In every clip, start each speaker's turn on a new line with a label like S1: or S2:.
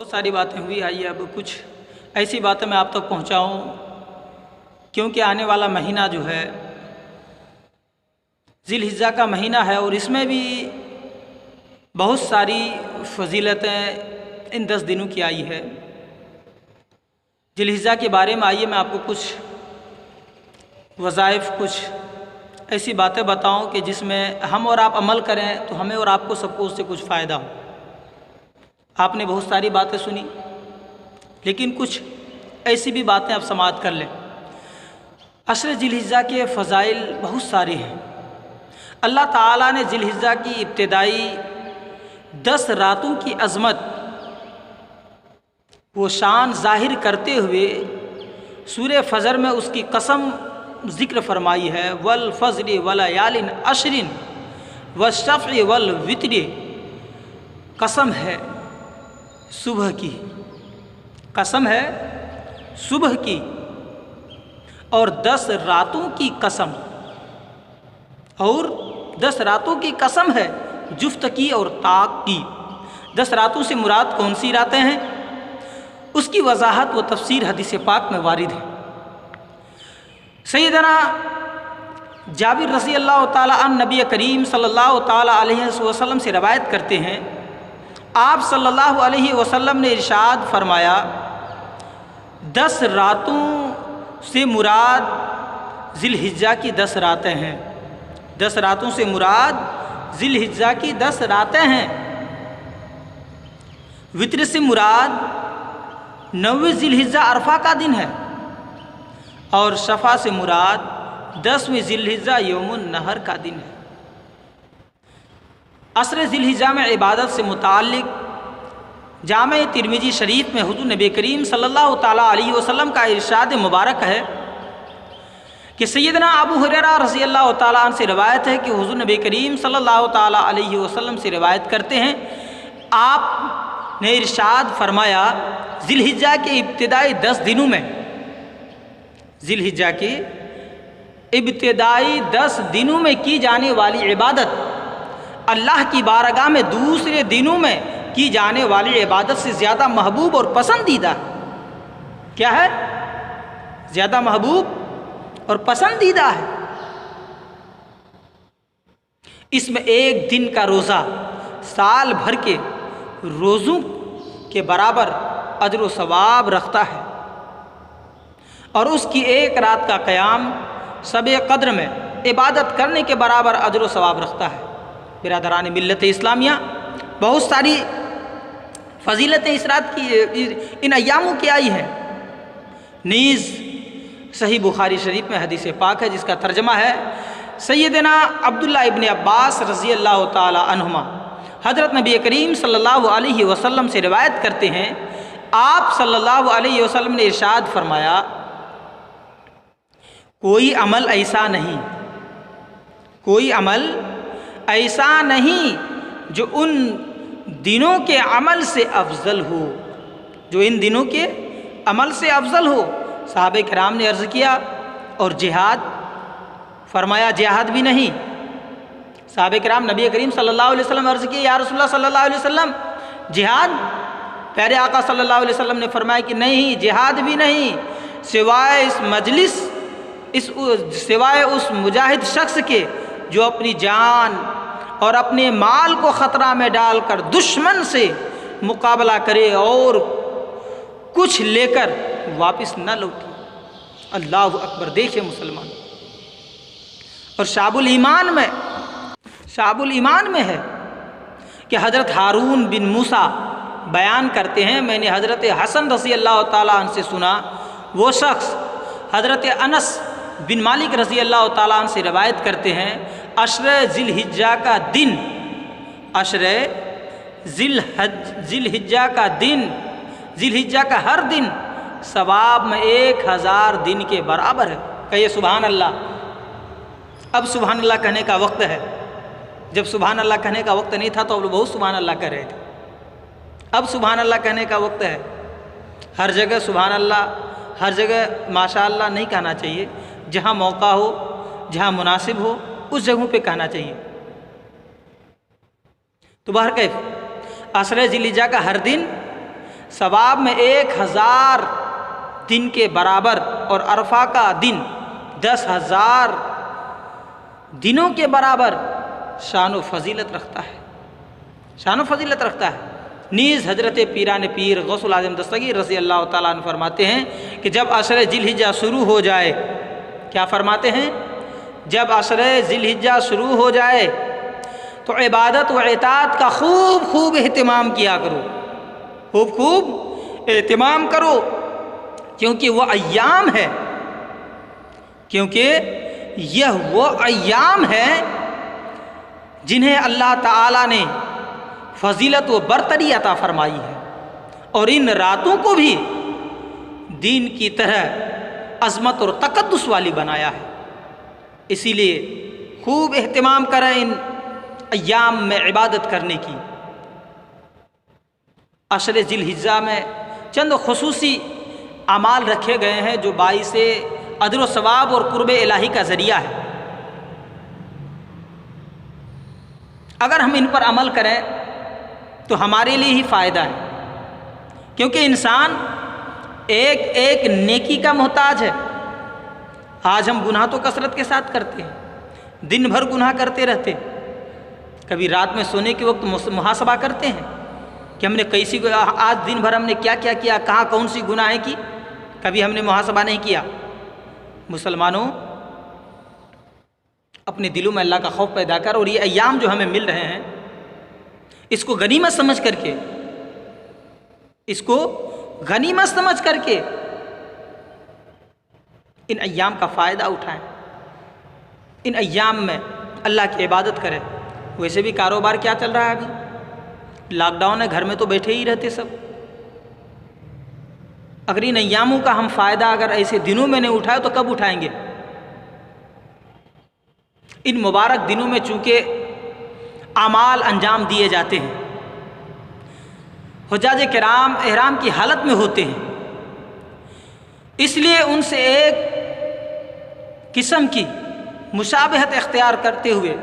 S1: بہت ساری باتیں ہوئی، آئیے اب کچھ ایسی باتیں میں آپ تک پہنچاؤں، کیونکہ آنے والا مہینہ جو ہے ذی الحجہ کا مہینہ ہے، اور اس میں بھی بہت ساری فضیلتیں ان 10 دنوں کی آئی ہے۔ ذی الحجہ کے بارے میں آئیے میں آپ کو کچھ وظائف، کچھ ایسی باتیں بتاؤں کہ جس میں ہم اور آپ عمل کریں تو ہمیں اور آپ کو سب کو اس سے کچھ فائدہ ہو۔ آپ نے بہت ساری باتیں سنی، لیکن کچھ ایسی بھی باتیں آپ سماعت کر لیں۔ عشر ذی الحجہ کے فضائل بہت سارے ہیں۔ اللہ تعالیٰ نے ذی الحجہ کی ابتدائی 10 راتوں کی عظمت وہ شان ظاہر کرتے ہوئے سورہ فجر میں اس کی قسم ذکر فرمائی ہے، والفجر ولیال عشر والشفع والوتر، قسم ہے صبح کی، قسم ہے صبح کی، اور 10 راتوں کی قسم، اور 10 راتوں کی قسم ہے جفت کی اور طاق کی۔ 10 راتوں سے مراد کون سی راتیں ہیں؟ اس کی وضاحت و تفسیر حدیث پاک میں وارد ہے۔ سیدنا جابر رضی اللہ تعالیٰ عنہ نبی کریم صلی اللہ تعالیٰ علیہ وسلم سے روایت کرتے ہیں، آپ صلی اللہ علیہ وسلم نے ارشاد فرمایا، 10 راتوں سے مراد ذی الحجہ کی 10 راتیں ہیں۔ 10 راتوں سے مراد ذی الحجہ کی 10 راتیں ہیں۔ وتر سے مراد 9 ذی الحجہ عرفہ کا دن ہے، اور شفع سے مراد 10ویں ذی الحجہ یوم النحر کا دن ہے۔ عشر ذی الحجہ میں عبادت سے متعلق جامع ترمذی شریف میں حضور نبی کریم صلی اللہ تعالیٰ علیہ وسلم کا ارشاد مبارک ہے کہ سیدنا ابو ہریرہ رضی اللہ تعالیٰ عنہ سے روایت ہے کہ حضور نبی کریم صلی اللہ تعالیٰ علیہ وسلم سے روایت کرتے ہیں، آپ نے ارشاد فرمایا، ذی الحجہ کے ابتدائی 10 دنوں میں، ذی الحجہ کے ابتدائی 10 دنوں میں کی جانے والی عبادت اللہ کی بارگاہ میں دوسرے دنوں میں کی جانے والی عبادت سے زیادہ محبوب اور پسندیدہ ہے۔ کیا ہے؟ زیادہ محبوب اور پسندیدہ ہے۔ اس میں ایک دن کا روزہ سال بھر کے روزوں کے برابر اجر و ثواب رکھتا ہے، اور اس کی ایک رات کا قیام شب قدر میں عبادت کرنے کے برابر اجر و ثواب رکھتا ہے۔ برادران ملت اسلامیہ، بہت ساری فضیلتیں اس رات کی، ان ایاموں کی آئی ہیں۔ نیز صحیح بخاری شریف میں حدیث پاک ہے جس کا ترجمہ ہے، سیدنا عبداللہ ابن عباس رضی اللہ تعالی عنہما حضرت نبی کریم صلی اللہ علیہ وسلم سے روایت کرتے ہیں، آپ صلی اللہ علیہ وسلم نے ارشاد فرمایا، کوئی عمل ایسا نہیں، کوئی عمل ایسا نہیں جو ان دنوں کے عمل سے افضل ہو، جو ان دنوں کے عمل سے افضل ہو۔ صحابہ کرام نے عرض کیا، اور جہاد؟ فرمایا جہاد بھی نہیں۔ صحابہ کرام نبی کریم صلی اللہ علیہ وسلم عرض کیا، یا رسول اللہ صلی اللہ علیہ وسلم جہاد؟ پیارے آقا صلی اللہ علیہ وسلم نے فرمایا کہ نہیں، جہاد بھی نہیں، سوائے اس مجلس، سوائے اس مجاہد شخص کے جو اپنی جان اور اپنے مال کو خطرہ میں ڈال کر دشمن سے مقابلہ کرے اور کچھ لے کر واپس نہ لوٹے۔ اللہ اکبر! دیکھیں مسلمان، اور شعب الایمان میں ہے کہ حضرت ہارون بن موسیٰ بیان کرتے ہیں، میں نے حضرت حسن رضی اللہ تعالیٰ عنہ سے سنا، وہ شخص حضرت انس بن مالک رضی اللہ تعالیٰ عنہ سے روایت کرتے ہیں، عشر ذی الحجہ کا دن، عشر ذی الحجہ کا دن، ذی الحجہ کا ہر دن ثواب میں 1000 دن کے برابر ہے۔ کہیے سبحان اللہ! اب سبحان اللہ کہنے کا وقت ہے۔ جب سبحان اللہ کہنے کا وقت نہیں تھا تو اب بہت سبحان اللہ کہہ رہے تھے، اب سبحان اللہ کہنے کا وقت ہے۔ ہر جگہ سبحان اللہ، ہر جگہ ماشاء اللہ نہیں کہنا چاہیے، جہاں موقع ہو، جہاں مناسب ہو، اس جگہوں پہ کہنا چاہیے۔ تو بہرکیف عشر ذی الحجہ کا ہر دن ثواب میں 1000 دن کے برابر، اور عرفہ کا دن 10,000 دنوں کے برابر شان و فضیلت رکھتا ہے، شان و فضیلت رکھتا ہے۔ نیز حضرت پیران پیر غوث العظم دستگیر رضی اللہ تعالیٰ عنہ فرماتے ہیں کہ جب عشر ذی الحجہ شروع ہو جائے، کیا فرماتے ہیں؟ جب عشر ذی الحجہ شروع ہو جائے تو عبادت و اطاعت کا خوب اہتمام کیا کرو، خوب اہتمام کرو، کیونکہ وہ ایام ہے، کیونکہ یہ وہ ایام ہے جنہیں اللہ تعالیٰ نے فضیلت و برتری عطا فرمائی ہے، اور ان راتوں کو بھی دین کی طرح عظمت اور تقدس والی بنایا ہے۔ اسی لیے خوب اہتمام کریں ان ایام میں عبادت کرنے کی۔ عشر ذی الحجہ میں چند خصوصی اعمال رکھے گئے ہیں جو باعث اجر و ثواب اور قرب الہی کا ذریعہ ہے۔ اگر ہم ان پر عمل کریں تو ہمارے لیے ہی فائدہ ہے، کیونکہ انسان ایک نیکی کا محتاج ہے۔ آج ہم گناہ تو کثرت کے ساتھ کرتے ہیں، دن بھر گناہ کرتے رہتے ہیں، کبھی رات میں سونے کے وقت محاسبہ کرتے ہیں کہ ہم نے کیسی آج دن بھر ہم نے کیا کیا، کہاں کون سی گناہیں کی، کبھی ہم نے محاسبہ نہیں کیا۔ مسلمانوں، اپنے دلوں میں اللہ کا خوف پیدا کر، اور یہ ایام جو ہمیں مل رہے ہیں اس کو غنیمت سمجھ کر کے، اس کو غنیمت سمجھ کر کے ان ایام کا فائدہ اٹھائیں، ان ایام میں اللہ کی عبادت کریں۔ ویسے بھی کاروبار کیا چل رہا ہے ابھی؟ لاک ڈاؤن ہے، گھر میں تو بیٹھے ہی رہتے سب۔ اگر ان ایاموں کا ہم فائدہ اگر ایسے دنوں میں نہیں اٹھائے تو کب اٹھائیں گے؟ ان مبارک دنوں میں چونکہ اعمال انجام دیے جاتے ہیں، حجاج کرام احرام کی حالت میں ہوتے ہیں، اس لیے ان سے ایک قسم کی مشابہت اختیار کرتے ہوئے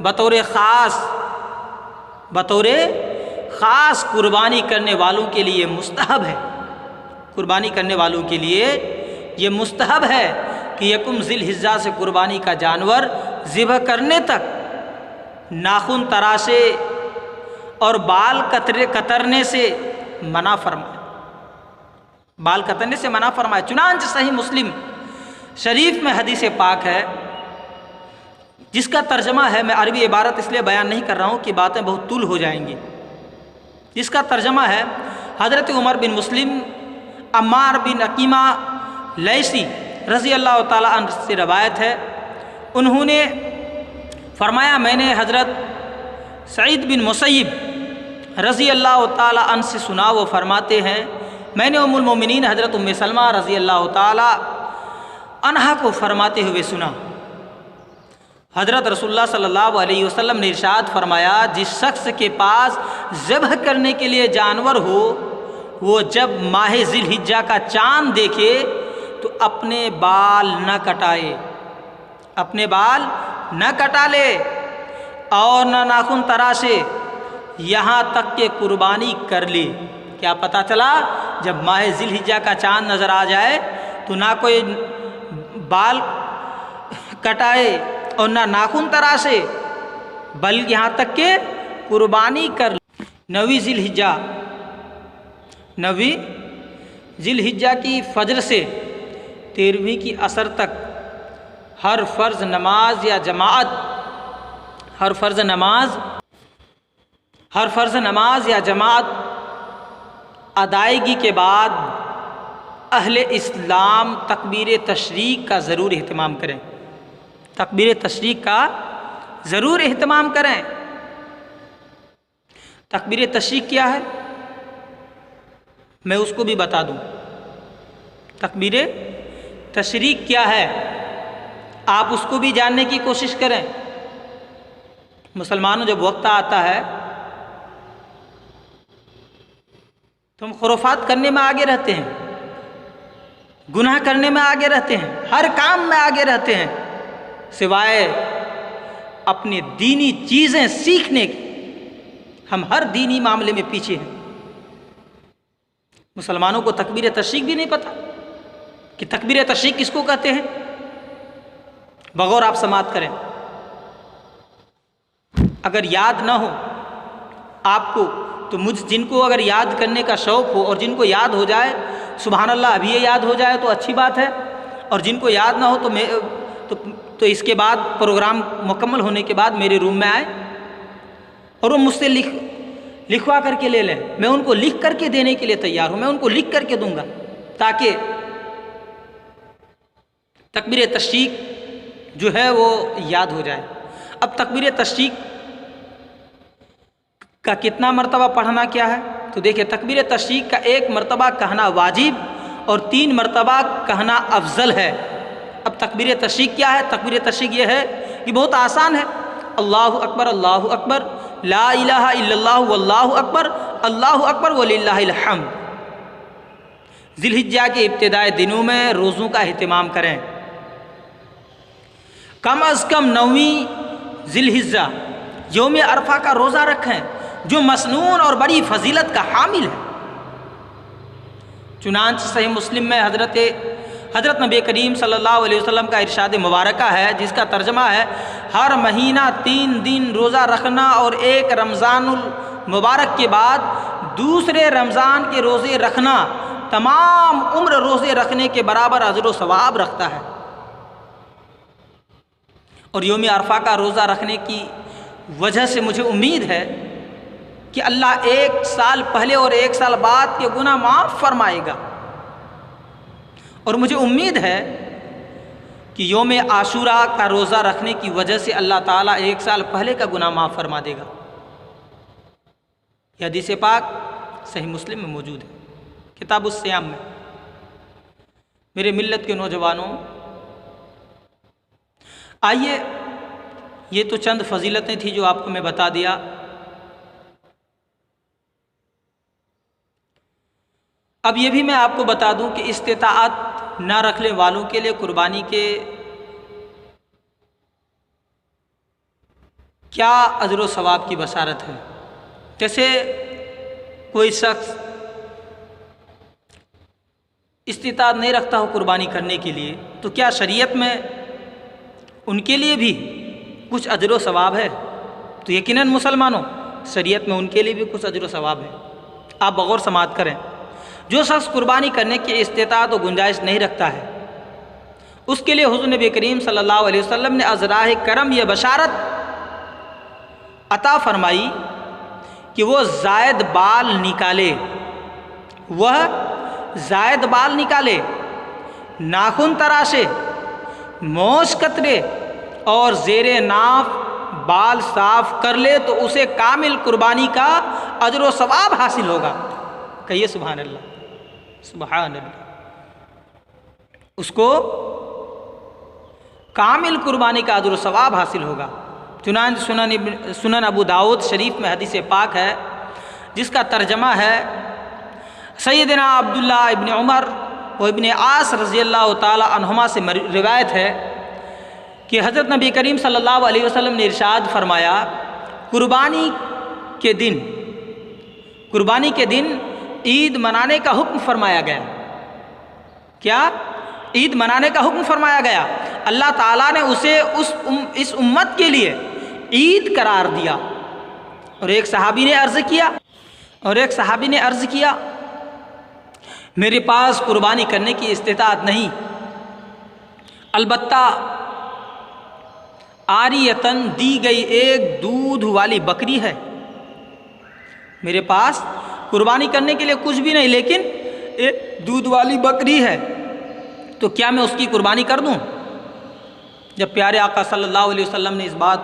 S1: بطور خاص قربانی کرنے والوں کے لیے مستحب ہے، قربانی کرنے والوں کے لیے یہ مستحب ہے کہ یکم ذی الحجہ سے قربانی کا جانور ذبح کرنے تک ناخن تراشے اور بال کترنے سے منع فرمائے، بال کترنے سے منع فرمائے۔ چنانچہ صحیح مسلم شریف میں حدیث پاک ہے جس کا ترجمہ ہے، میں عربی عبارت اس لیے بیان نہیں کر رہا ہوں کہ باتیں بہت طول ہو جائیں گی، جس کا ترجمہ ہے حضرت عمر بن مسلم عمار بن عقیمہ لیثی رضی اللہ تعالیٰ عنہ سے روایت ہے، انہوں نے فرمایا میں نے حضرت سعید بن مسیب رضی اللہ تعالیٰ عنہ سے سنا، وہ فرماتے ہیں میں نے ام المومنین حضرت ام سلمہ رضی اللہ تعالیٰ عنہا کو فرماتے ہوئے سنا، حضرت رسول اللہ صلی اللہ علیہ وسلم نے ارشاد فرمایا جس شخص کے پاس ذبح کرنے کے لیے جانور ہو وہ جب ماہ ذی الحجہ کا چاند دیکھے تو اپنے بال نہ کٹائے، اپنے بال نہ کٹا لے اور نہ ناخن تراشے یہاں تک کہ قربانی کر لے۔ کیا پتہ چلا؟ جب ماہ ذی الحجہ کا چاند نظر آ جائے تو نہ کوئی بال کٹائے اور نہ ناخن تراشے، بلکہ یہاں تک کہ قربانی کر لے۔ 9 ذی الحجہ کی فجر سے 13ویں کی عصر تک ہر فرض نماز یا جماعت ادائیگی کے بعد اہل اسلام تکبیر تشریق کا ضرور اہتمام کریں، تکبیر تشریق کا ضرور اہتمام کریں۔ تکبیر تشریق کیا ہے میں اس کو بھی بتا دوں، تکبیر تشریق کیا ہے آپ اس کو بھی جاننے کی کوشش کریں۔ مسلمانوں جب وقت آتا ہے تو ہم خرافات کرنے میں آگے رہتے ہیں، گناہ کرنے میں آگے رہتے ہیں، ہر کام میں آگے رہتے ہیں، سوائے اپنے دینی چیزیں سیکھنے کی ہم ہر دینی معاملے میں پیچھے ہیں۔ مسلمانوں کو تکبیر تشریق بھی نہیں پتہ کہ تکبیر تشریق کس کو کہتے ہیں۔ بغور آپ سماعت کریں، اگر یاد نہ ہو آپ کو تو جن کو اگر یاد کرنے کا شوق ہو اور جن کو یاد ہو جائے سبحان اللہ ابھی یہ یاد ہو جائے تو اچھی بات ہے، اور جن کو یاد نہ ہو تو اس کے بعد پروگرام مکمل ہونے کے بعد میرے روم میں آئے اور وہ مجھ سے لکھوا کر کے لے لیں، میں ان کو لکھ کر کے دینے کے لیے تیار ہوں، میں ان کو لکھ کر کے دوں گا تاکہ تکبیر تشریق جو ہے وہ یاد ہو جائے۔ اب تکبیر تشریق کا کتنا مرتبہ پڑھنا کیا ہے تو دیکھیں، تکبیر تشریق کا 1 مرتبہ کہنا واجب اور 3 مرتبہ کہنا افضل ہے۔ اب تکبیر تشریق کیا ہے؟ تکبیر تشریق یہ ہے کہ بہت آسان ہے، اللہ اکبر لا الہ الا اللہ واللہ اکبر وللہ الحمد۔ ذی الحجہ کے ابتدائی دنوں میں روزوں کا اہتمام کریں، کم از کم 9ویں ذی الحجہ یوم عرفہ کا روزہ رکھیں جو مسنون اور بڑی فضیلت کا حامل ہے۔ چنانچہ صحیح مسلم میں حضرت نبی کریم صلی اللہ علیہ وسلم کا ارشاد مبارکہ ہے جس کا ترجمہ ہے، ہر مہینہ 3 دن روزہ رکھنا اور ایک رمضان المبارک کے بعد دوسرے رمضان کے روزے رکھنا تمام عمر روزے رکھنے کے برابر اجر و ثواب رکھتا ہے۔ اور یوم عرفہ کا روزہ رکھنے کی وجہ سے مجھے امید ہے کہ اللہ 1 سال پہلے اور 1 سال بعد کے گناہ معاف فرمائے گا، اور مجھے امید ہے کہ یوم عاشوراء کا روزہ رکھنے کی وجہ سے اللہ تعالیٰ 1 سال پہلے کا گناہ معاف فرما دے گا۔ یہ حدیث پاک صحیح مسلم میں موجود ہے، کتاب الصیام میں۔ میرے ملت کے نوجوانوں، آئیے، یہ تو چند فضیلتیں تھیں جو آپ کو میں بتا دیا۔ اب یہ بھی میں آپ کو بتا دوں کہ استطاعت نہ رکھنے والوں کے لیے قربانی کے کیا اجر و ثواب کی بشارت ہے۔ جیسے کوئی شخص استطاعت نہیں رکھتا ہو قربانی کرنے کے لیے، تو کیا شریعت میں ان کے لیے بھی کچھ اجر و ثواب ہے؟ تو یقیناً مسلمانوں، شریعت میں ان کے لیے بھی کچھ اجر و ثواب ہے۔ آپ بغور سماعت کریں، جو شخص قربانی کرنے کی استطاعت و گنجائش نہیں رکھتا ہے اس کے لیے حضور نبی کریم صلی اللہ علیہ وسلم نے از راہ کرم یہ بشارت عطا فرمائی کہ وہ زائد بال نکالے، ناخن تراشے، موچ کترے اور زیر ناف بال صاف کر لے تو اسے کامل قربانی کا اجر و ثواب حاصل ہوگا۔ کہیے سبحان اللہ، سبحان اللہ۔ اس کو کامل قربانی کا اجر و ثواب حاصل ہوگا۔ چنانچہ سنن ابو داؤد شریف میں حدیث پاک ہے جس کا ترجمہ ہے، سیدنا عبداللہ ابن عمر و ابن عاص رضی اللہ تعالی عنہما سے روایت ہے کہ حضرت نبی کریم صلی اللہ علیہ وسلم نے ارشاد فرمایا، قربانی کے دن عید منانے کا حکم فرمایا گیا۔ کیا؟ عید منانے کا حکم فرمایا گیا۔ اللہ تعالیٰ نے اسے اس امت کے لیے عید قرار دیا۔ اور ایک صحابی نے عرض کیا میرے پاس قربانی کرنے کی استطاعت نہیں، البتہ عاریتاً دی گئی ایک دودھ والی بکری ہے۔ میرے پاس قربانی کرنے کے لیے کچھ بھی نہیں لیکن ایک دودھ والی بکری ہے، تو کیا میں اس کی قربانی کر دوں؟ جب پیارے آقا صلی اللہ علیہ وسلم نے اس بات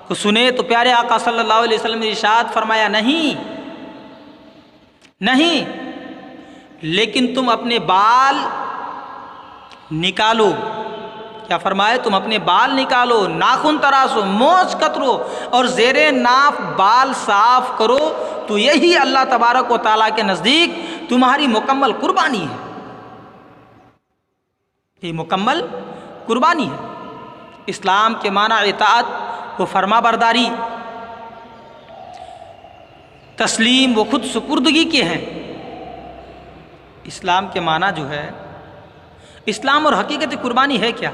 S1: کو سنے تو پیارے آقا صلی اللہ علیہ وسلم نے ارشاد فرمایا، نہیں، لیکن تم اپنے بال نکالو۔ کیا فرمائے؟ تم اپنے بال نکالو، ناخن تراشو، مونچھ کترو اور زیر ناف بال صاف کرو، تو یہی اللہ تبارک و تعالیٰ کے نزدیک تمہاری مکمل قربانی ہے۔ یہ مکمل قربانی ہے۔ اسلام کے معنی اطاعت و فرما برداری، تسلیم و خود سپردگی کے ہیں۔ اسلام کے معنی جو ہے، اسلام اور حقیقت قربانی ہے کیا،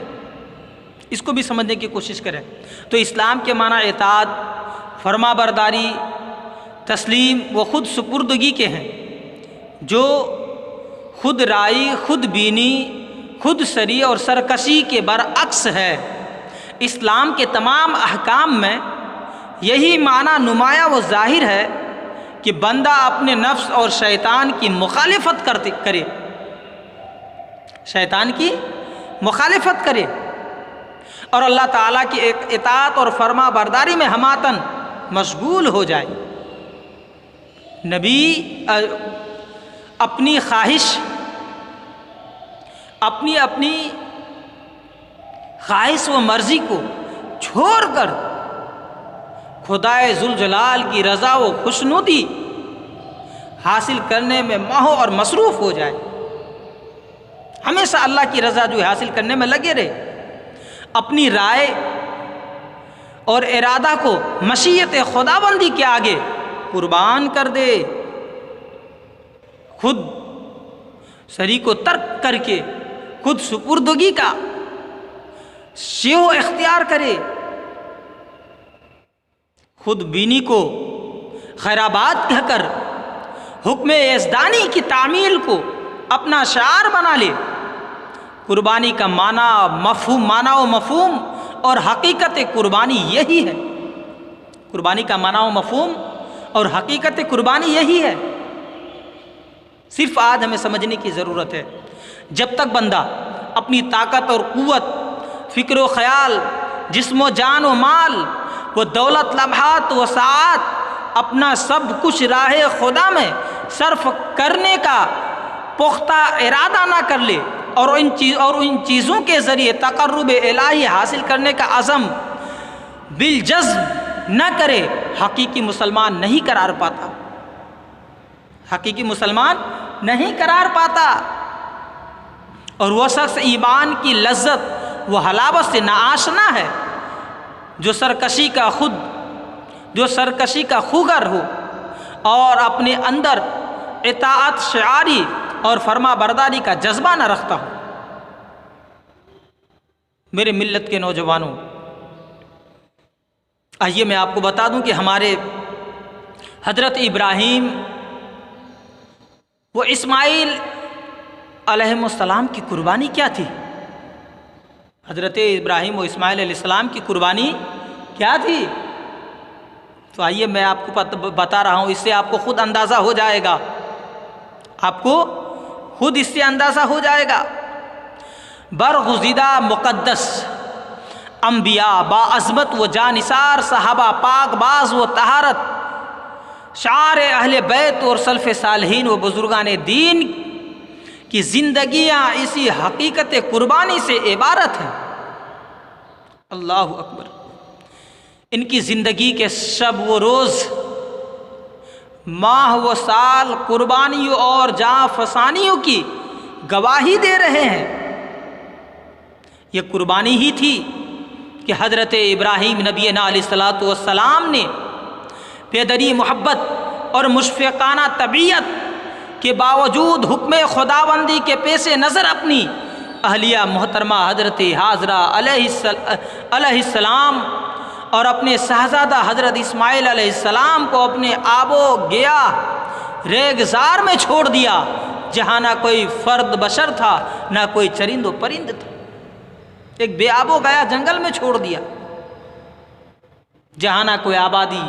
S1: اس کو بھی سمجھنے کی کوشش کریں۔ تو اسلام کے معنی اطاعت، فرما برداری، تسلیم و خود سپردگی کے ہیں، جو خود رائی، خود بینی، خود سری اور سرکشی کے برعکس ہے۔ اسلام کے تمام احکام میں یہی معنی نمایاں و ظاہر ہے کہ بندہ اپنے نفس اور شیطان کی مخالفت کرے، شیطان کی مخالفت کرے اور اللہ تعالیٰ کی اطاعت اور فرما برداری میں ہماتن مشغول ہو جائے۔ نبی اپنی خواہش، اپنی خواہش و مرضی کو چھوڑ کر خدائے ذوالجلال کی رضا و خوشنودی حاصل کرنے میں ماہو اور مصروف ہو جائے، ہمیشہ اللہ کی رضا جو حاصل کرنے میں لگے رہے، اپنی رائے اور ارادہ کو مشیت خداوندی کے آگے قربان کر دے، خود سری کو ترک کر کے خود سپردگی کا شیو اختیار کرے، خود بینی کو خیرآباد کہہ کر حکم یزدانی کی تعمیل کو اپنا شعار بنا لے۔ قربانی کا معنی و مفہوم اور حقیقت قربانی یہی ہے، قربانی کا معنی و مفہوم اور حقیقت قربانی یہی ہے۔ صرف آج ہمیں سمجھنے کی ضرورت ہے، جب تک بندہ اپنی طاقت اور قوت، فکر و خیال، جسم و جان و مال و دولت، لمحات و ساعات، اپنا سب کچھ راہ خدا میں صرف کرنے کا پختہ ارادہ نہ کر لے اور ان چیزوں کے ذریعے تقرب الہی حاصل کرنے کا عزم بالجزم نہ کرے، حقیقی مسلمان نہیں قرار پاتا، حقیقی مسلمان نہیں قرار پاتا، اور وہ شخص ایمان کی لذت و حلاوت سے ناآشنا ہے جو سرکشی کا خوگر ہو اور اپنے اندر اطاعت شعاری اور فرما برداری کا جذبہ نہ رکھتا ہو۔ میرے ملت کے نوجوانوں، آئیے میں آپ کو بتا دوں کہ ہمارے حضرت ابراہیم و اسماعیل علیہ السلام کی قربانی کیا تھی؟ حضرت ابراہیم و اسماعیل علیہ السلام کی قربانی کیا تھی؟ تو آئیے میں آپ کو بتا رہا ہوں، اس سے آپ کو خود اندازہ ہو جائے گا، آپ کو خود اس سے اندازہ ہو جائے گا۔ برگزیدہ مقدس انبیاء باعظمت و جانثار صحابہ پاک باز و طہارت، شعار اہل بیت اور سلف صالحین و بزرگان دین کی زندگیاں اسی حقیقت قربانی سے عبارت ہیں۔ اللہ اکبر! ان کی زندگی کے شب و روز، ماہ و سال قربانیوں اور جاں فسانیوں کی گواہی دے رہے ہیں۔ یہ قربانی ہی تھی کہ حضرت ابراہیم نبی علیہ السلام نے پیدری محبت اور مشفقانہ طبیعت کے باوجود حکم خداوندی کے پیش نظر اپنی اہلیہ محترمہ حضرت حاجرہ علیہ السلام اور اپنے شہزادہ حضرت اسماعیل علیہ السلام کو اپنے آب و گیاہ ریگزار میں چھوڑ دیا، جہاں نہ کوئی فرد بشر تھا، نہ کوئی چرند و پرند تھا۔ ایک بے آب و گیا جنگل میں چھوڑ دیا، جہاں نہ کوئی آبادی،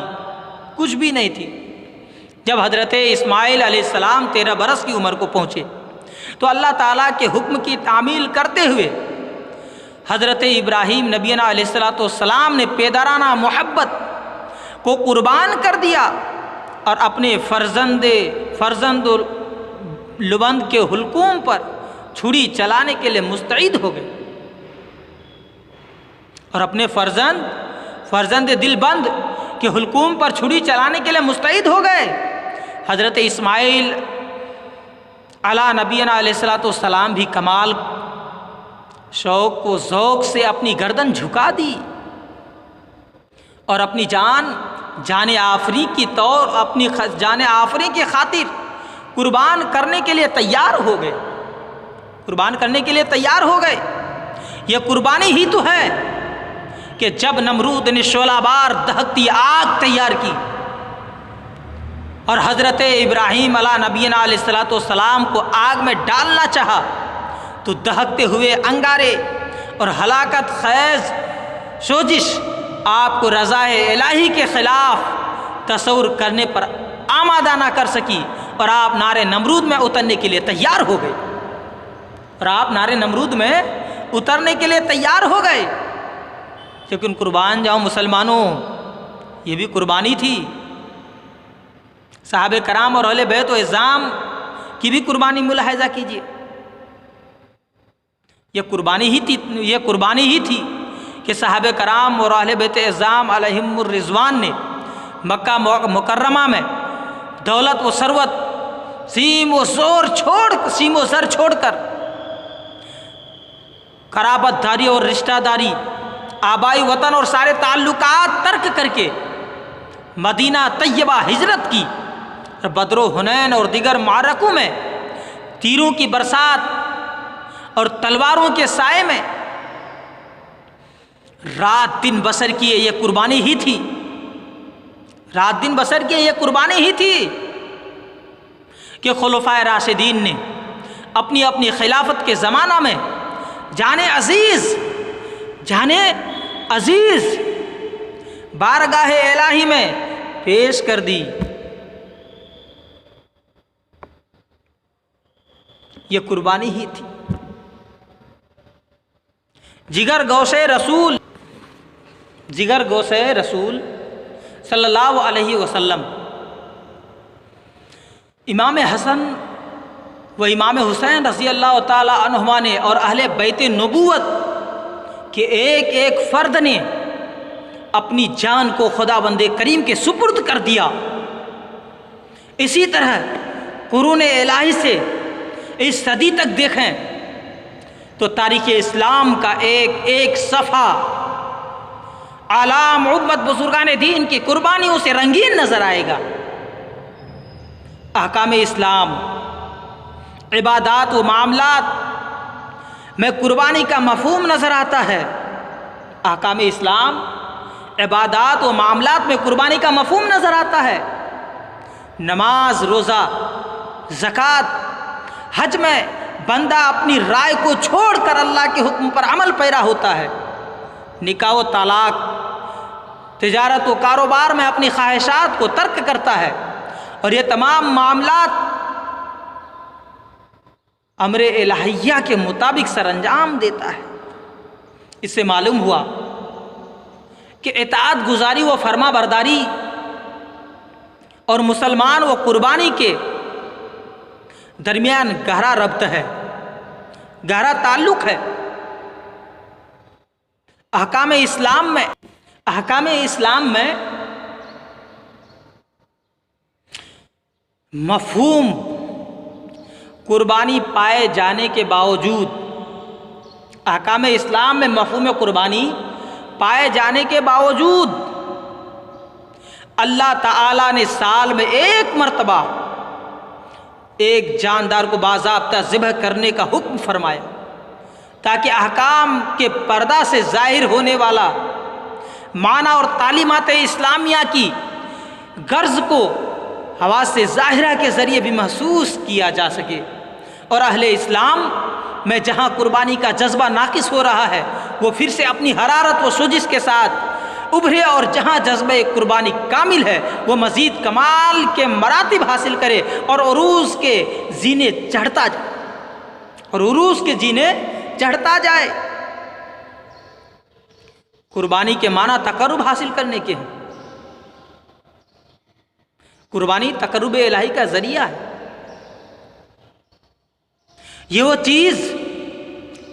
S1: کچھ بھی نہیں تھی۔ جب حضرت اسماعیل علیہ السلام 13 برس کی عمر کو پہنچے تو اللہ تعالیٰ کے حکم کی تعمیل کرتے ہوئے حضرت ابراہیم نبی علیہ السلام نے پیدرانہ محبت کو قربان کر دیا اور اپنے فرزند لبند کے حلقوم پر چھری چلانے کے لیے مستعد ہو گئے، اور اپنے فرزند دل بند کے حلقوم پر چھری چلانے کے لیے مستعد ہو گئے۔ حضرت اسماعیل علیہ نبی علیہ السلام بھی کمال شوق و ذوق سے اپنی گردن جھکا دی اور اپنی جان آفری کی خاطر قربان کرنے کے لیے تیار ہو گئے، قربان کرنے کے لیے تیار ہو گئے۔ یہ قربانی ہی تو ہے کہ جب نمرود نے شعلہ بار دہکتی آگ تیار کی اور حضرت ابراہیم علیہ نبینا علیہ الصلوۃ والسلام کو آگ میں ڈالنا چاہا تو دہکتے ہوئے انگارے اور ہلاکت خیز سوزش آپ کو رضا الہی کے خلاف تصور کرنے پر آمادہ نہ کر سکی، اور آپ نار نمرود میں اترنے کے لیے تیار ہو گئے، اور آپ نار نمرود میں اترنے کے لیے تیار ہو گئے۔ لیکن قربان جاؤ مسلمانوں، یہ بھی قربانی تھی۔ صحابہ کرام اور اہل بیت و عظام کی بھی قربانی ملاحظہ کیجیے۔ یہ قربانی ہی تھی کہ صحابہ کرام اور اہل بیت عظام علیہم الرضوان نے مکہ مکرمہ میں دولت و ثروت، سیم و زر چھوڑ کر قرابت داری اور رشتہ داری، آبائی وطن اور سارے تعلقات ترک کر کے مدینہ طیبہ ہجرت کی، اور بدر و حنین اور دیگر معرکوں میں تیروں کی برسات اور تلواروں کے سائے میں رات دن بسر کیے، یہ قربانی ہی تھی۔ رات دن بسر کیے، یہ قربانی ہی تھی کہ خلفائے راشدین نے اپنی اپنی خلافت کے زمانہ میں جان عزیز بارگاہ الہی میں پیش کر دی۔ یہ قربانی ہی تھی۔ جگر گوشے رسول صلی اللہ علیہ وسلم، امام حسن و امام حسین رضی اللہ تعالی عنہما نے اور اہل بیت نبوت کے ایک ایک فرد نے اپنی جان کو خدا بند کریم کے سپرد کر دیا۔ اسی طرح قرون الہی سے اس صدی تک دیکھیں تو تاریخ اسلام کا ایک ایک صفحہ اعلام عظمت بزرگان دین کی قربانیوں سے رنگین نظر آئے گا۔ احکام اسلام، عبادات و معاملات میں قربانی کا مفہوم نظر آتا ہے۔ احکام اسلام، عبادات و معاملات میں قربانی کا مفہوم نظر آتا ہے۔ نماز، روزہ، زکوٰۃ، حج میں بندہ اپنی رائے کو چھوڑ کر اللہ کے حکم پر عمل پیرا ہوتا ہے۔ نکاح و طلاق، تجارت و کاروبار میں اپنی خواہشات کو ترک کرتا ہے، اور یہ تمام معاملات امر الہیہ کے مطابق سر انجام دیتا ہے۔ اس سے معلوم ہوا کہ اطاعت گزاری و فرما برداری اور مسلمان و قربانی کے درمیان گہرا ربط ہے، گہرا تعلق ہے۔ احکام اسلام میں مفہوم قربانی پائے جانے کے باوجود، احکام اسلام میں مفہوم قربانی پائے جانے کے باوجود اللہ تعالیٰ نے سال میں ایک مرتبہ ایک جاندار کو باضابطہ ذبح کرنے کا حکم فرمایا، تاکہ احکام کے پردہ سے ظاہر ہونے والا معنی اور تعلیمات اسلامیہ کی غرض کو حواس ظاہرہ کے ذریعے بھی محسوس کیا جا سکے، اور اہل اسلام میں جہاں قربانی کا جذبہ ناقص ہو رہا ہے وہ پھر سے اپنی حرارت و سوزش کے ساتھ ابھرے، اور جہاں جذبہ قربانی کامل ہے وہ مزید کمال کے مراتب حاصل کرے اور عروج کے زینے چڑھتا جائے، قربانی کے معنی تقرب حاصل کرنے کے ہیں۔ قربانی تقرب الہی کا ذریعہ ہے۔ یہ وہ چیز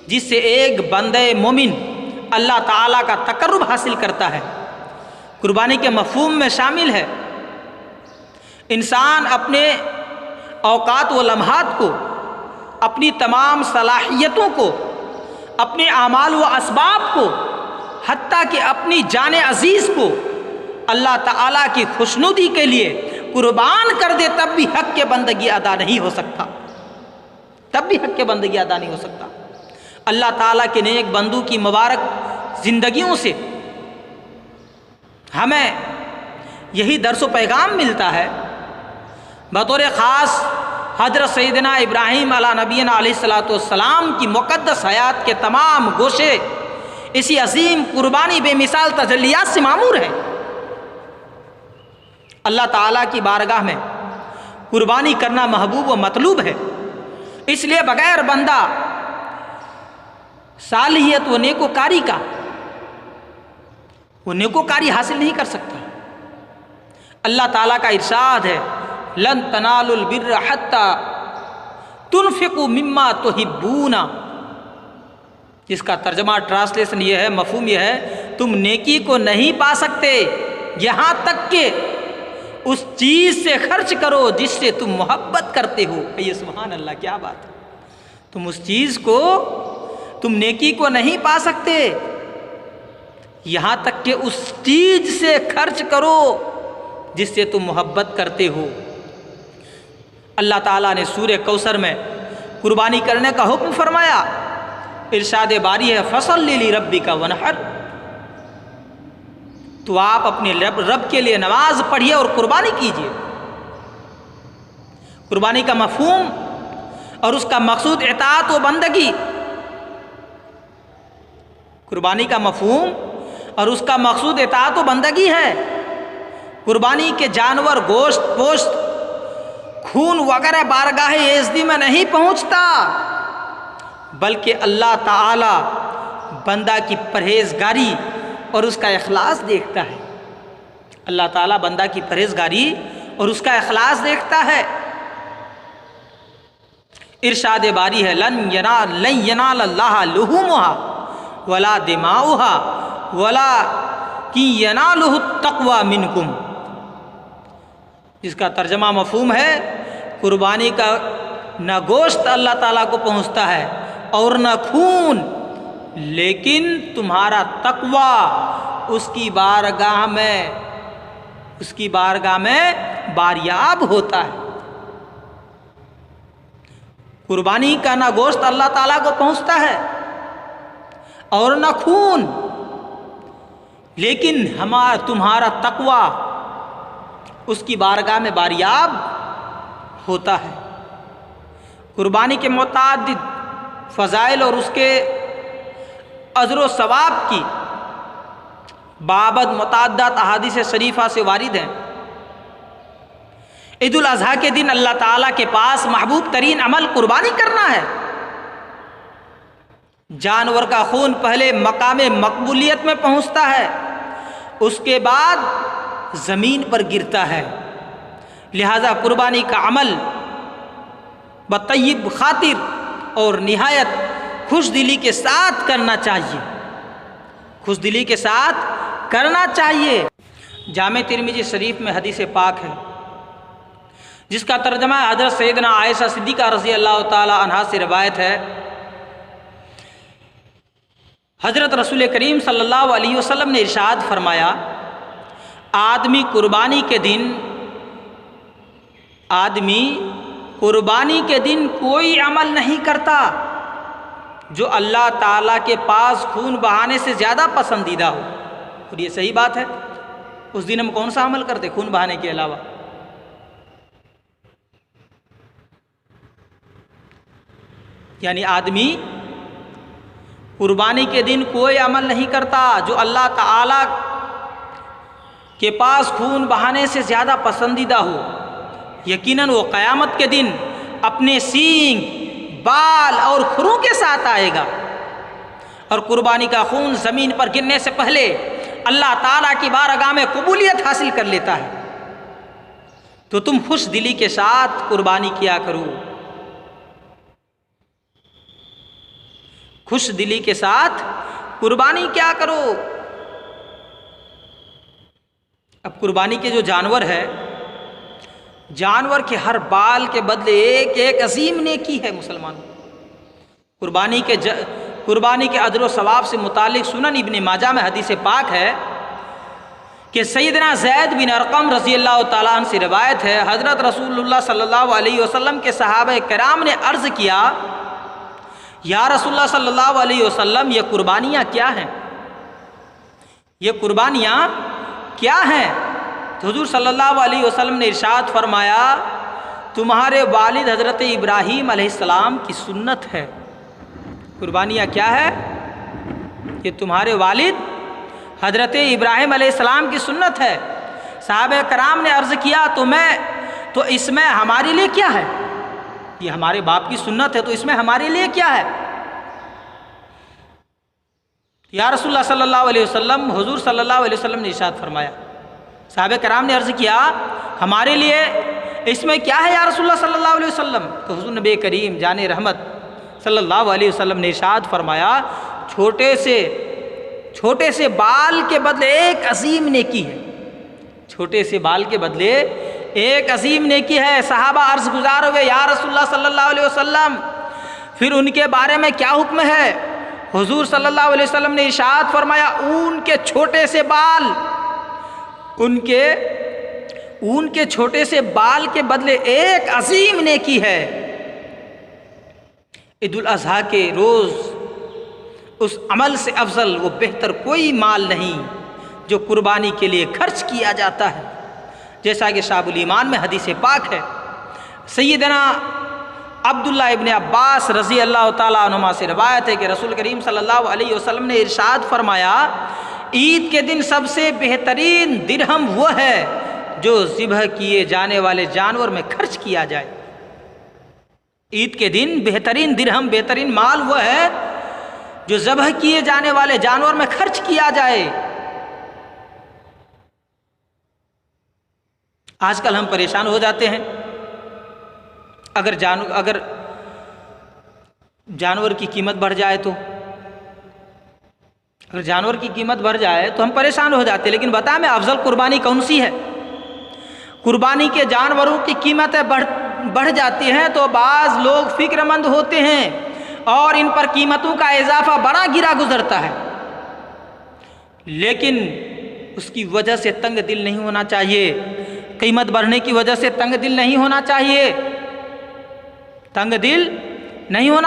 S1: جس سے ایک بندہ مومن اللہ تعالیٰ کا تقرب حاصل کرتا ہے، قربانی کے مفہوم میں شامل ہے۔ انسان اپنے اوقات و لمحات کو، اپنی تمام صلاحیتوں کو، اپنے اعمال و اسباب کو، حتیٰ کہ اپنی جان عزیز کو اللہ تعالیٰ کی خوشنودی کے لیے قربان کر دے تب بھی حق کے بندگی ادا نہیں ہو سکتا، تب بھی حق کے بندگی ادا نہیں ہو سکتا۔ اللہ تعالیٰ کے نیک بندوں کی مبارک زندگیوں سے ہمیں یہی درس و پیغام ملتا ہے۔ بطور خاص حضرت سیدنا ابراہیم علیہ نبینا علیہ السلام کی مقدس حیات کے تمام گوشے اسی عظیم قربانی بے مثال تجلیات سے معمور ہیں۔ اللہ تعالیٰ کی بارگاہ میں قربانی کرنا محبوب و مطلوب ہے، اس لیے بغیر بندہ صالحیت و نیکوکاری کا وہ نیکوکاری حاصل نہیں کر سکتا۔ اللہ تعالیٰ کا ارشاد ہے لن تنالوا البر حتی تنفقوا مما تحبون، جس کا ترجمہ ٹرانسلیشن یہ ہے، مفہوم یہ ہے، تم نیکی کو نہیں پا سکتے یہاں تک کہ اس چیز سے خرچ کرو جس سے تم محبت کرتے ہو۔ یہ سبحان اللہ، کیا بات ہے! تم اس چیز کو، تم نیکی کو نہیں پا سکتے یہاں تک کہ اس چیز سے خرچ کرو جس سے تم محبت کرتے ہو۔ اللہ تعالیٰ نے سورہ کوثر میں قربانی کرنے کا حکم فرمایا، ارشاد باری ہے فصلی لربک ونحر، تو آپ اپنے رب کے لیے نماز پڑھیے اور قربانی کیجیے۔ قربانی کا مفہوم اور اس کا مقصود اطاعت و بندگی، قربانی کا مفہوم اور اس کا مقصود اطاعت و بندگی ہے۔ قربانی کے جانور گوشت پوشت خون وغیرہ بارگاہ عزتی میں نہیں پہنچتا، بلکہ اللہ تعالی بندہ کی پرہیزگاری اور اس کا اخلاص دیکھتا ہے۔ اللہ تعالیٰ بندہ کی پرہیزگاری اور اس کا اخلاص دیکھتا ہے۔ ارشاد باری ہے لن ینال اللہ لحومها ولا دماؤها ولکن ینالہ التقوی منکم، جس کا ترجمہ مفہوم ہے قربانی کا نہ گوشت اللہ تعالیٰ کو پہنچتا ہے اور نہ خون، لیکن تمہارا تقوی اس کی بارگاہ میں باریاب ہوتا ہے۔ قربانی کا نہ گوشت اللہ تعالیٰ کو پہنچتا ہے اور نہ خون، لیکن تمہارا تقوی اس کی بارگاہ میں باریاب ہوتا ہے۔ قربانی کے متعدد فضائل اور اس کے اجر و ثواب کی بابت متعدد احادیث شریفہ سے وارد ہیں۔ عید الاضحیٰ کے دن اللہ تعالیٰ کے پاس محبوب ترین عمل قربانی کرنا ہے۔ جانور کا خون پہلے مقام مقبولیت میں پہنچتا ہے، اس کے بعد زمین پر گرتا ہے، لہذا قربانی کا عمل بطیب خاطر اور نہایت خوش دلی کے ساتھ کرنا چاہیے، خوش دلی کے ساتھ کرنا چاہیے۔ جامع ترمذی شریف میں حدیث پاک ہے جس کا ترجمہ حضرت سیدنا عائشہ صدیقہ رضی اللہ تعالی عنہا سے روایت ہے، حضرت رسول کریم صلی اللہ علیہ وسلم نے ارشاد فرمایا آدمی قربانی کے دن کوئی عمل نہیں کرتا جو اللہ تعالیٰ کے پاس خون بہانے سے زیادہ پسندیدہ ہو، اور یہ صحیح بات ہے۔ اس دن ہم کون سا عمل کرتے خون بہانے کے علاوہ؟ یعنی آدمی قربانی کے دن کوئی عمل نہیں کرتا جو اللہ تعالیٰ کے پاس خون بہانے سے زیادہ پسندیدہ ہو، یقیناً وہ قیامت کے دن اپنے سینگ بال اور کھروں کے ساتھ آئے گا، اور قربانی کا خون زمین پر گرنے سے پہلے اللہ تعالیٰ کی بارگاہ میں قبولیت حاصل کر لیتا ہے۔ تو تم خوش دلی کے ساتھ قربانی کیا کرو، خوش دلی کے ساتھ قربانی کیا کرو۔ اب قربانی کے جو جانور ہے، جانور کے ہر بال کے بدلے ایک ایک عظیم نیکی ہے مسلمان۔ قربانی کے اجر و ثواب سے متعلق سنن ابن ماجہ میں حدیث پاک ہے کہ سیدنا زید بن ارقم رضی اللہ تعالیٰ عنہ سے روایت ہے، حضرت رسول اللہ صلی اللہ علیہ وسلم کے صحابہ کرام نے عرض کیا، یا رسول اللہ صلی اللہ علیہ وسلم یہ قربانیاں کیا ہیں؟ یہ قربانیاں کیا ہیں؟ تو حضور صلی اللہ علیہ وسلم نے ارشاد فرمایا، تمہارے والد حضرت ابراہیم علیہ السلام کی سنت ہے۔ قربانیاں کیا ہے؟ یہ تمہارے والد حضرت ابراہیم علیہ السلام کی سنت ہے۔ صحابہ کرام نے عرض کیا تو اس میں ہمارے لیے کیا ہے؟ یہ ہمارے باپ کی سنت ہے تو اس میں ہمارے لیے کیا ہے؟ یا رسول اللہ صلی اللہ علیہ وسلم، حضور صلی اللہ علیہ وسلم نے ارشاد فرمایا، صحابہ کرام نے عرض کیا ہمارے لیے اس میں کیا ہے یا رسول اللہ صلی اللہ علیہ وسلم؟ تو حضور نبی کریم جان رحمت صلی اللہ علیہ وسلم نے ارشاد فرمایا، چھوٹے سے بال کے بدلے ایک عظیم نیکی ہے۔ چھوٹے سے بال کے بدلے ایک عظیم نیکی ہے۔ صحابہ عرض گزار ہوئے، یا رسول اللہ صلی اللہ علیہ وسلم پھر ان کے بارے میں کیا حکم ہے؟ حضور صلی اللہ علیہ وسلم نے ارشاد فرمایا، اون کے چھوٹے سے بال، ان کے چھوٹے سے بال کے بدلے ایک عظیم نیکی ہے۔ عید الاضحیٰ کے روز اس عمل سے افضل وہ بہتر کوئی مال نہیں جو قربانی کے لیے خرچ کیا جاتا ہے، جیسا کہ شعب الایمان میں حدیث پاک ہے۔ سیدنا عبداللہ ابن عباس رضی اللہ تعالیٰ عنہما سے روایت ہے کہ رسول کریم صلی اللہ علیہ وسلم نے ارشاد فرمایا، عید کے دن سب سے بہترین درہم وہ ہے جو ذبح کیے جانے والے جانور میں خرچ کیا جائے۔ عید کے دن بہترین درہم، بہترین مال وہ ہے جو ذبح کیے جانے والے جانور میں خرچ کیا جائے۔ آج کل ہم پریشان ہو جاتے ہیں، اگر جانور کی قیمت بڑھ جائے تو ہم پریشان ہو جاتے ہیں۔ لیکن بتا میں افضل قربانی کون سی ہے؟ قربانی کے جانوروں کی قیمتیں بڑھ جاتی ہیں تو بعض لوگ فکر مند ہوتے ہیں اور ان پر قیمتوں کا اضافہ بڑا گرا گزرتا ہے، لیکن اس کی وجہ سے تنگ دل نہیں ہونا چاہیے۔ قیمت بڑھنے کی وجہ سے تنگ دل نہیں ہونا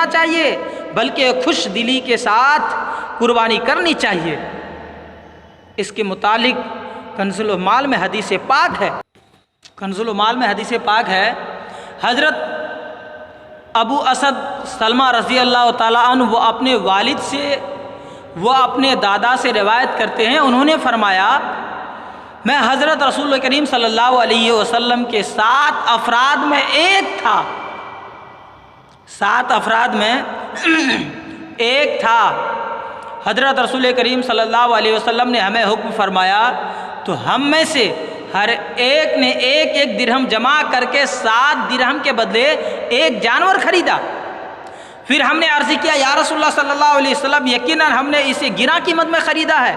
S1: چاہیے، بلکہ خوش دلی کے ساتھ قربانی کرنی چاہیے۔ اس کے متعلق کنز المال میں حدیث پاک ہے، حضرت ابو اسد سلمہ رضی اللہ تعالیٰ عنہ وہ اپنے والد سے، وہ اپنے دادا سے روایت کرتے ہیں، انہوں نے فرمایا، میں حضرت رسول کریم صلی اللہ علیہ وسلم کے 7 افراد میں ایک تھا، 7 افراد میں ایک تھا۔ حضرت رسول کریم صلی اللہ علیہ وسلم نے ہمیں حکم فرمایا تو ہم میں سے ہر ایک نے ایک ایک درہم جمع کر کے 7 درہم کے بدلے ایک جانور خریدا۔ پھر ہم نے عرض کیا، یا رسول اللہ صلی اللہ علیہ وسلم یقیناً ہم نے اسے گراں قیمت میں خریدا ہے۔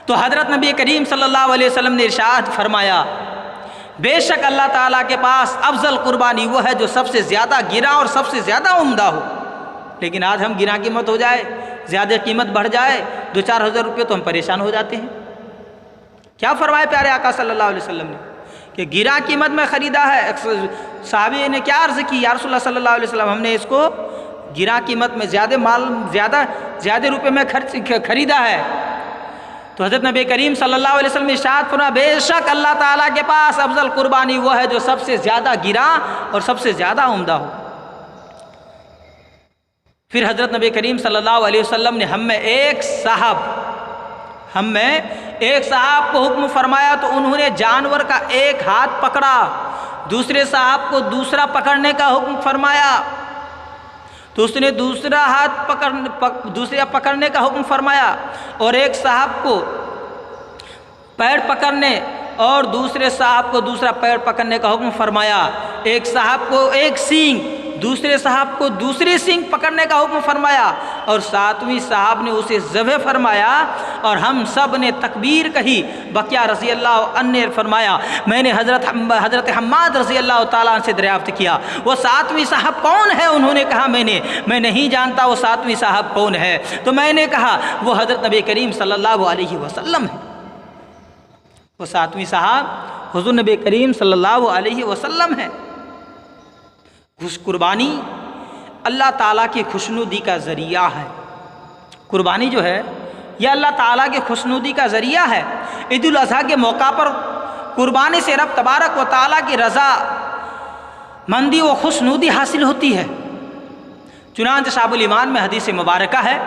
S1: تو حضرت نبی کریم صلی اللہ علیہ وسلم نے ارشاد فرمایا، بے شک اللہ تعالیٰ کے پاس افضل قربانی وہ ہے جو سب سے زیادہ گراں اور سب سے زیادہ عمدہ ہو۔ لیکن آج ہم گراں قیمت ہو جائے، زیادہ قیمت بڑھ جائے 2-4 ہزار روپے تو ہم پریشان ہو جاتے ہیں۔ کیا فرمایا پیارے آقا صلی اللہ علیہ وسلم نے کہ گراں قیمت میں خریدا ہے؟ صحابی نے کیا عرض کی، یا رسول اللہ صلی اللہ علیہ وسلم ہم نے اس کو گراں قیمت میں زیادہ روپے میں خریدا ہے۔ تو حضرت نبی کریم صلی اللہ علیہ وسلم نے ارشاد فرمایا، بے شک اللہ تعالیٰ کے پاس افضل قربانی وہ ہے جو سب سے زیادہ گراں اور سب سے زیادہ عمدہ ہو۔ پھر حضرت نبی کریم صلی اللہ علیہ وسلم نے ہم میں ایک صاحب کو حکم فرمایا تو انہوں نے جانور کا ایک ہاتھ پکڑا، دوسرے صاحب کو دوسرا پکڑنے کا حکم فرمایا تو اس نے دوسرا پکڑنے کا حکم فرمایا، اور ایک صاحب کو پیر پکڑنے اور دوسرے صاحب کو دوسرا پیر پکڑنے کا حکم فرمایا، ایک صاحب کو ایک سینگ، دوسرے صاحب کو دوسری سینگ پکڑنے کا حکم فرمایا، اور 7ویں صاحب نے اسے ذبح فرمایا، اور ہم سب نے تکبیر کہی۔ بقیہ رضی اللہ عنہ نے فرمایا، میں نے حضرت حماد رضی اللہ تعالیٰ عنہ سے دریافت کیا وہ 7ویں صاحب کون ہے؟ انہوں نے کہا میں نہیں جانتا وہ 7ویں صاحب کون ہے۔ تو میں نے کہا وہ حضرت نبی کریم صلی اللہ علیہ وسلم ہے۔ وہ ساتویں صاحب حضور نبی کریم صلی اللہ علیہ وسلم ہے۔ قربانی اللہ تعالیٰ کی خوشنودی کا ذریعہ ہے۔ قربانی جو ہے یہ اللہ تعالیٰ کی خوشنودی کا ذریعہ ہے۔ عید الاضحیٰ کے موقع پر قربانی سے رب تبارک و تعالیٰ کی رضا مندی و خوشنودی حاصل ہوتی ہے۔ چنانچہ شعب الایمان میں حدیث مبارکہ ہے،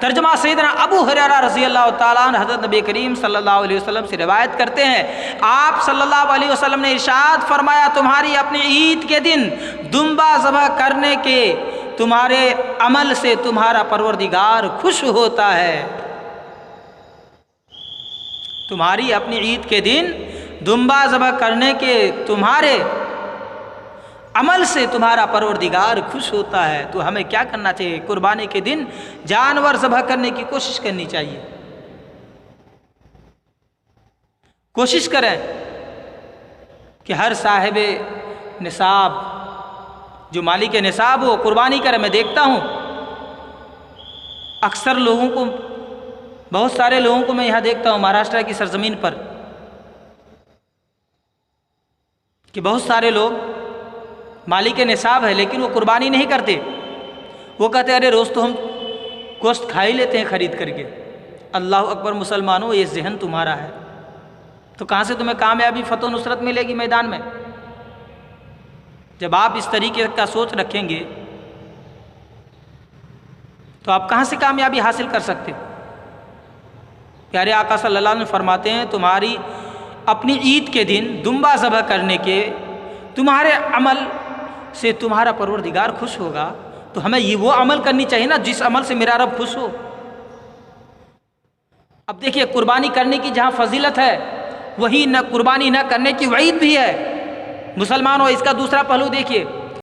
S1: ترجمہ سیدنا ابو ہریرہ رضی اللہ تعالیٰ عنہ حضرت نبی کریم صلی اللہ علیہ وسلم سے روایت کرتے ہیں، آپ صلی اللہ علیہ وسلم نے ارشاد فرمایا، تمہاری اپنی عید کے دن دمبا ذبح کرنے کے تمہارے عمل سے تمہارا پروردگار خوش ہوتا ہے۔ تمہاری اپنی عید کے دن دمبا ذبح کرنے کے تمہارے عمل سے تمہارا پروردگار خوش ہوتا ہے۔ تو ہمیں کیا کرنا چاہیے؟ قربانی کے دن جانور ذبح کرنے کی کوشش کرنی چاہیے۔ کوشش کریں کہ ہر صاحب نصاب جو مالک نصاب ہو قربانی کرے۔ میں دیکھتا ہوں اکثر لوگوں کو، بہت سارے لوگوں کو میں یہاں دیکھتا ہوں مہاراشٹر کی سرزمین پر، کہ بہت سارے لوگ مالک نصاب ہے لیکن وہ قربانی نہیں کرتے۔ وہ کہتے ہیں ارے روز تو ہم گوشت کھا ہی لیتے ہیں خرید کر کے۔ اللہ اکبر مسلمانوں، یہ ذہن تمہارا ہے تو کہاں سے تمہیں کامیابی فتح و نصرت ملے گی میدان میں؟ جب آپ اس طریقے کا سوچ رکھیں گے تو آپ کہاں سے کامیابی حاصل کر سکتے؟ پیارے آقا صلی اللہ علیہ وسلم فرماتے ہیں تمہاری اپنی عید کے دن دمبا ذبح کرنے کے تمہارے عمل سے تمہارا پروردگار خوش ہوگا۔ تو ہمیں یہ وہ عمل کرنی چاہیے نا جس عمل سے میرا رب خوش ہو۔ اب دیکھیے قربانی کرنے کی جہاں فضیلت ہے وہیں نہ قربانی نہ کرنے کی وعید بھی ہے۔ مسلمانوں اس کا دوسرا پہلو دیکھیے،